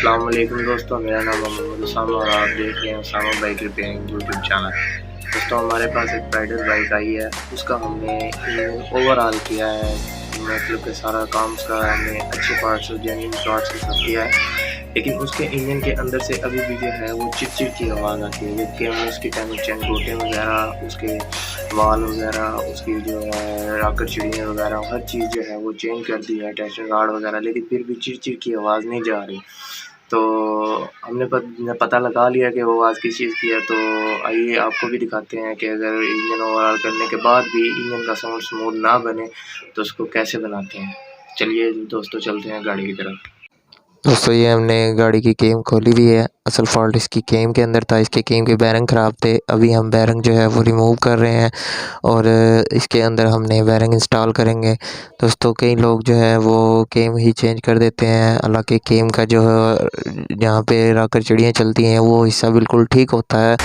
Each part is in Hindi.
अस्सलाम वालेकुम दोस्तों, मेरा नाम मोहम्मद उसामा और आप देख रहे हैं Usama bike repairing YouTube channel. दोस्तों हमारे पास एक राइडर बाइक आई है, उसका हमने ओवरऑल किया है, मतलब कि सारा काम उसका हमने अच्छे पार्ट्स और जेन्युइन पार्ट्स के साथ किया है। लेकिन उसके इंजन के अंदर से अभी भी जो है वो चिड़ की आवाज़ आती है, जबकि हमने उसकी चैनकोटे वगैरह, उसके वाल वगैरह, उसकी जो है रॉकेट चिड़ियाँ वगैरह हर चीज़ जो है वो चेंज कर दी है, टेंशन गार्ड वगैरह, लेकिन फिर भी चिड़ की आवाज़ नहीं जा रही। तो हमने पता लगा लिया कि वो आवाज़ किस चीज़ की है। तो आइए आपको भी दिखाते हैं कि अगर इंजन ओवरऑल करने के बाद भी इंजन का साउंड स्मूथ ना बने तो उसको कैसे बनाते हैं। चलिए दोस्तों चलते हैं गाड़ी की तरफ। दोस्तों ये हमने गाड़ी की केम खोली हुई है। असल फॉल्ट इसकी केम के अंदर था, इसके केम के बैरिंग ख़राब थे। अभी हम बैरिंग जो है वो रिमूव कर रहे हैं और इसके अंदर हमने बैरिंग इंस्टॉल करेंगे। दोस्तों कई लोग जो है वो केम ही चेंज कर देते हैं, हालांकि केम का जो है जहाँ पे रॉकेट चिड़ियाँ चलती हैं वो हिस्सा बिल्कुल ठीक होता है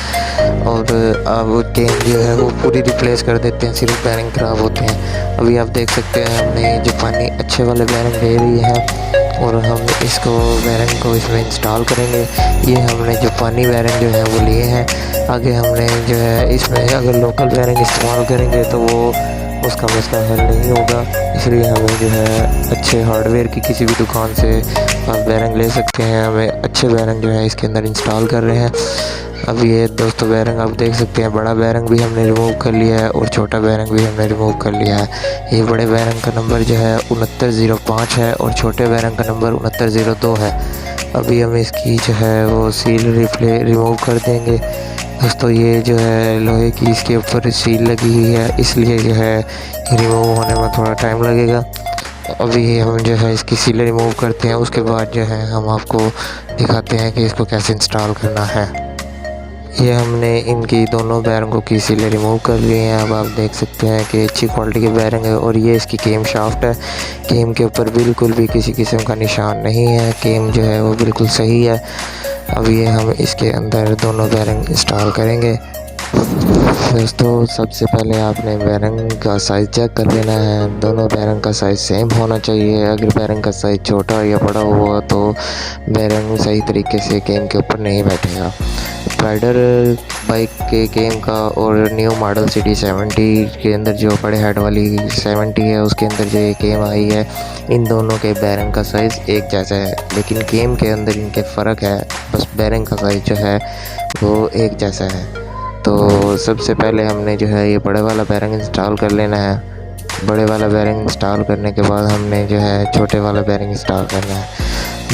और अब केम जो है वो पूरी रिप्लेस कर देते हैं, सिर्फ बैरिंग ख़राब होते हैं। अभी आप देख सकते हैं हमने जापानी अच्छे वाले बैरिंग ले रही है और हम इसको बैरिंग को इसमें इंस्टॉल करेंगे। ये हमने जापानी बैरिंग जो है वो लिए हैं। आगे हमने जो है इसमें अगर लोकल बैरिंग इस्तेमाल करेंगे तो वो उसका मसला हल नहीं होगा, इसलिए हमें जो है अच्छे हार्डवेयर की किसी भी दुकान से आप बैरिंग ले सकते हैं। हमें अच्छे बैरिंग जो है इसके अंदर इंस्टॉल कर रहे हैं। अब ये दोस्तों बैरिंग आप देख सकते हैं, बड़ा बैरिंग भी हमने रिमूव कर लिया है और छोटा बैरिंग भी हमने रिमूव कर लिया है। ये बड़े बैरिंग का नंबर जो है 6905 है और छोटे बैरिंग का नंबर 6902 है। अभी हम इसकी जो है वो सील रिमूव कर देंगे। दोस्तों ये जो है लोहे की इसके ऊपर सील लगी हुई है, इसलिए जो है रिमूव होने में थोड़ा टाइम लगेगा। अभी हम जो है इसकी सीलें रिमूव करते हैं, उसके बाद जो है हम आपको दिखाते हैं कि इसको कैसे इंस्टॉल करना है। ये हमने इनकी दोनों बैरिंगों की सीलें रिमूव कर ली हैं। अब आप देख सकते हैं कि अच्छी क्वालिटी के बैरिंग है और ये इसकी केम शाफ्ट है। केम के ऊपर बिल्कुल भी किसी किस्म का निशान नहीं है, केम जो है वो बिल्कुल सही है। अब ये हम इसके अंदर दोनों बैरिंग इंस्टॉल करेंगे। दोस्तों सबसे पहले आपने बैरिंग का साइज़ चेक कर लेना है, दोनों बैरिंग का साइज़ सेम होना चाहिए। अगर बैरिंग का साइज़ छोटा या बड़ा हुआ तो बैरिंग सही तरीके से केम के ऊपर नहीं बैठेगा। राइडर बाइक के केम का और न्यू मॉडल सिटी 70 के अंदर जो बड़े हेड वाली 70 है उसके अंदर जो ये केम आई है, इन दोनों के बैरिंग का साइज़ एक जैसा है, लेकिन केम के अंदर इनके फ़र्क है। बस बैरिंग का साइज़ जो है वो एक जैसा है। तो सबसे पहले हमने जो है ये बड़े वाला बैरिंग इंस्टॉल कर लेना है। बड़े वाला बैरिंग इंस्टॉल करने के बाद हमने जो है छोटे वाला बैरिंग इंस्टॉल करना है।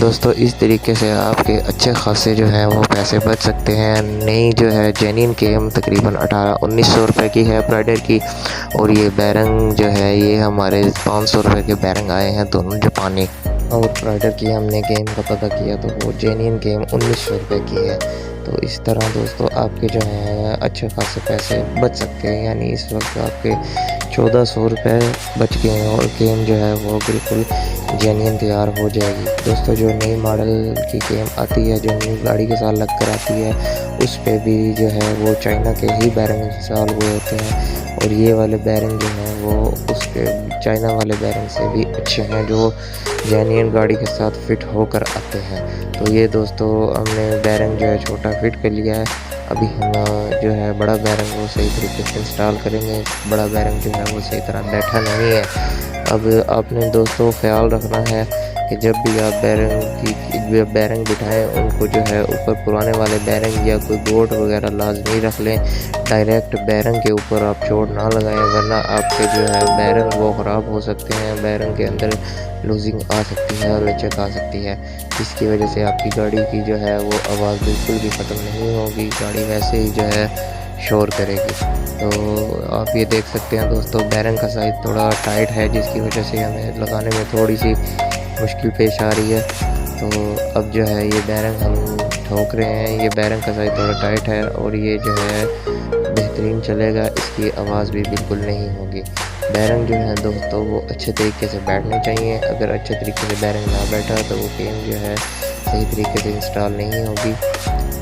दोस्तों इस तरीके से आपके अच्छे खासे जो है वो पैसे बच सकते हैं। नई जो है जेन्युइन केम तकरीबन 1800-1900 रुपये की है राइडर की, और ये बैरिंग जो है ये हमारे 500 रुपये के बैरिंग आए हैं दोनों जापानी। और राइडर की हमने गेम का पता किया तो वो जेन्युइन गेम 1900 रुपये की है। तो इस तरह दोस्तों आपके जो है अच्छे खासे पैसे बच सकते हैं, यानी इस वक्त आपके 1400 रुपये बच गए हैं और गेम जो है वो बिल्कुल जेन्युइन तैयार हो जाएगी। दोस्तों जो नई मॉडल की गेम आती है, जो नई गाड़ी के साथ लग कर आती है, उस पर भी जो है वो चाइना के ही बैरिंग इंस्टॉल हुए होते हैं और ये वाले बैरिंग जो हैं वो उस पर चाइना वाले बैरिंग से भी अच्छे हैं, जो जेन्युइन गाड़ी के साथ फिट होकर आते हैं। तो ये दोस्तों हमने बैरिंग जो है छोटा फिट कर लिया है। अभी हम जो है बड़ा बैरिंग वो सही तरीके से इंस्टॉल करेंगे। बड़ा बैरिंग जो है वो सही तरह बैठा नहीं है। अब आपने दोस्तों ख्याल रखना है कि जब भी आप बैरिंग बिठाएं, उनको जो है ऊपर पुराने वाले बैरिंग या कोई बोल्ट वगैरह लाजमी रख लें। डायरेक्ट बैरिंग के ऊपर आप चोट ना लगाएं, वरना आपके जो है बैरिंग वो ख़राब हो सकते हैं। बैरिंग के अंदर लूजिंग आ सकती है और लचक आ सकती है, जिसकी वजह से आपकी गाड़ी की जो है वो आवाज़ बिल्कुल भी ख़त्म नहीं होगी, गाड़ी वैसे ही जो है शोर करेगी। तो आप ये देख सकते हैं दोस्तों बैरिंग का साइज़ थोड़ा टाइट है, जिसकी वजह से हमें लगाने में थोड़ी सी मुश्किल पेश आ रही है। तो अब जो है ये बैरिंग हम ठोक रहे हैं। ये बैरिंग का साइज़ थोड़ा टाइट है और ये जो है बेहतरीन चलेगा, इसकी आवाज़ भी बिल्कुल नहीं होगी। बैरिंग जो है दोस्तों वो अच्छे तरीके से बैठने चाहिए। अगर अच्छे तरीके से बैरिंग ना बैठा तो वो गेम जो है सही तरीके से इंस्टॉल नहीं होगी।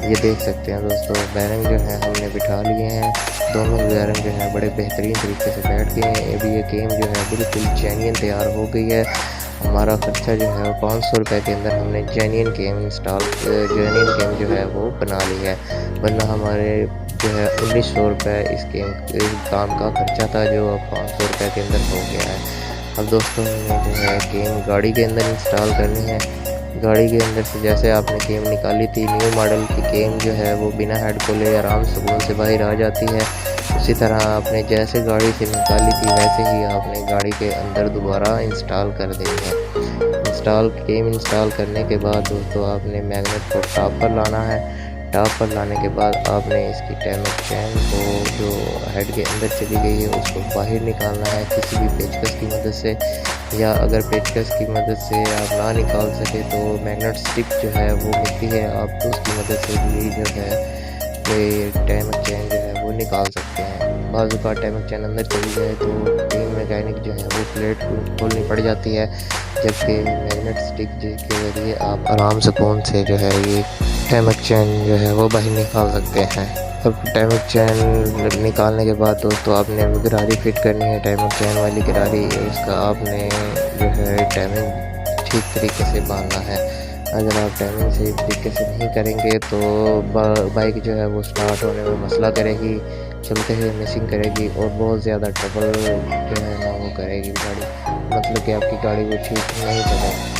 ये देख सकते हैं दोस्तों बैरिंग जो है हमने बिठा लिए हैं, दोनों बैरिंग जो है बड़े बेहतरीन तरीके से बैठ गए हैं। अभी ये गेम जो है बिल्कुल जेन्युइन तैयार हो गई है हमारा खर्चा जो है वो 500 रुपये के अंदर हमने जेन्युइन गेम जो है वो बना ली है। वरना हमारे जो है 1900 रुपये इस काम का खर्चा था, जो अब 500 रुपये के अंदर हो गया है। अब दोस्तों हमें जो है गेम गाड़ी के अंदर इंस्टॉल करनी है। गाड़ी के अंदर से जैसे आपने गेम निकाली थी, न्यू मॉडल की गेम जो है वो बिना हेड खोले आराम सुकून से बाहर आ जाती है। उसी तरह आपने जैसे गाड़ी से निकाली थी वैसे ही आपने गाड़ी के अंदर दोबारा इंस्टॉल कर देनी है। गेम इंस्टॉल करने के बाद दोस्तों आपने मैग्नेट को टॉप पर लाना है। टॉप पर लाने के बाद आपने इसकी टाइमिंग चेन को जो हेड के अंदर चली गई है उसको बाहर निकालना है किसी भी पेचकस की मदद से, या अगर पेचकस की मदद से आप ना निकाल सके तो मैग्नेट स्टिक जो है वो मिलती है, आप उसकी मदद से भी जो है टाइमिंग चेन जो है वो निकाल सकते हैं। बाजू का टाइमिंग चेन अंदर चली जाए तो टीम मैकेनिक जो है वो प्लेट खोलनी पड़ जाती है, जबकि मैग्नेट स्टिक के ज़रिए आप आराम सुकून से जो है ये टाइमिंग चेन जो है वो बाहर निकाल सकते हैं। अब टाइमिंग चेन निकालने के बाद दोस्तों आपने गरारी फिट करनी है, टाइमिंग चेन वाली गरारी, उसका आपने जो है टाइमिंग ठीक तरीके से बांधना है। अगर आप टाइमिंग सही तरीके से नहीं करेंगे तो बाइक जो है वो स्टार्ट होने में मसला करेगी, चलते हुए मिसिंग करेगी और बहुत ज़्यादा ट्रबल जो है ना वो करेगी गाड़ी, मतलब कि आपकी गाड़ी वो ठीक नहीं चलेगी।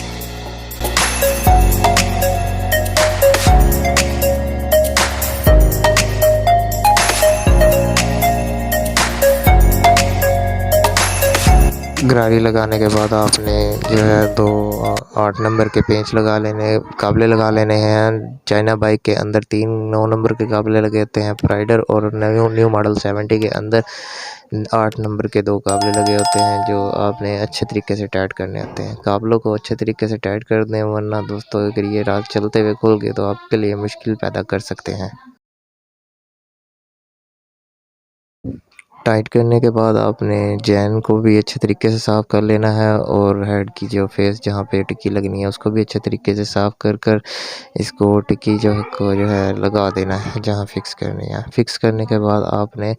गरारी लगाने के बाद आपने जो है 2 8 नंबर के पेंच काबले लगा लेने हैं। चाइना बाइक के अंदर 3 9 नंबर के काबले लगे होते हैं प्राइडर, और न्यू मॉडल 70 के अंदर 8 नंबर के 2 काबले लगे होते हैं, जो आपने अच्छे तरीके से टाइट करने होते हैं। काबलों को अच्छे तरीके से टाइट कर दें, वरना दोस्तों अगर ये रात चलते हुए खुल गए तो आपके लिए मुश्किल पैदा कर सकते हैं। टाइट करने के बाद आपने चैन को भी अच्छे तरीके से साफ़ कर लेना है, और हेड की जो फेस जहाँ पे टिक्की लगनी है उसको भी अच्छे तरीके से साफ़ कर इसको टिक्की जो है लगा देना है जहाँ फिक्स करनी है। फिक्स करने के बाद आपने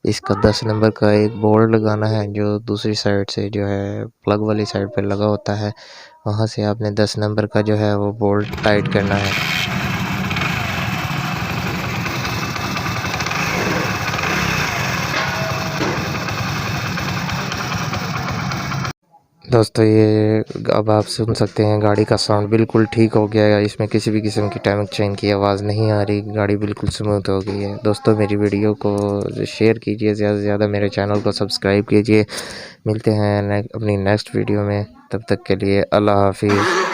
इसका 10 नंबर का एक बोल्ट लगाना है, जो दूसरी साइड से जो है प्लग वाली साइड पर लगा होता है, वहाँ से आपने 10 नंबर का जो है वो बोल्ट टाइट करना है। दोस्तों ये अब आप सुन सकते हैं गाड़ी का साउंड बिल्कुल ठीक हो गया है, इसमें किसी भी किस्म की टाइमिंग चेन की आवाज़ नहीं आ रही, गाड़ी बिल्कुल स्मूथ हो गई है। दोस्तों मेरी वीडियो को शेयर कीजिए, ज़्यादा से ज़्यादा मेरे चैनल को सब्सक्राइब कीजिए। मिलते हैं अपनी नेक्स्ट वीडियो में, तब तक के लिए अल्लाह हाफिज़।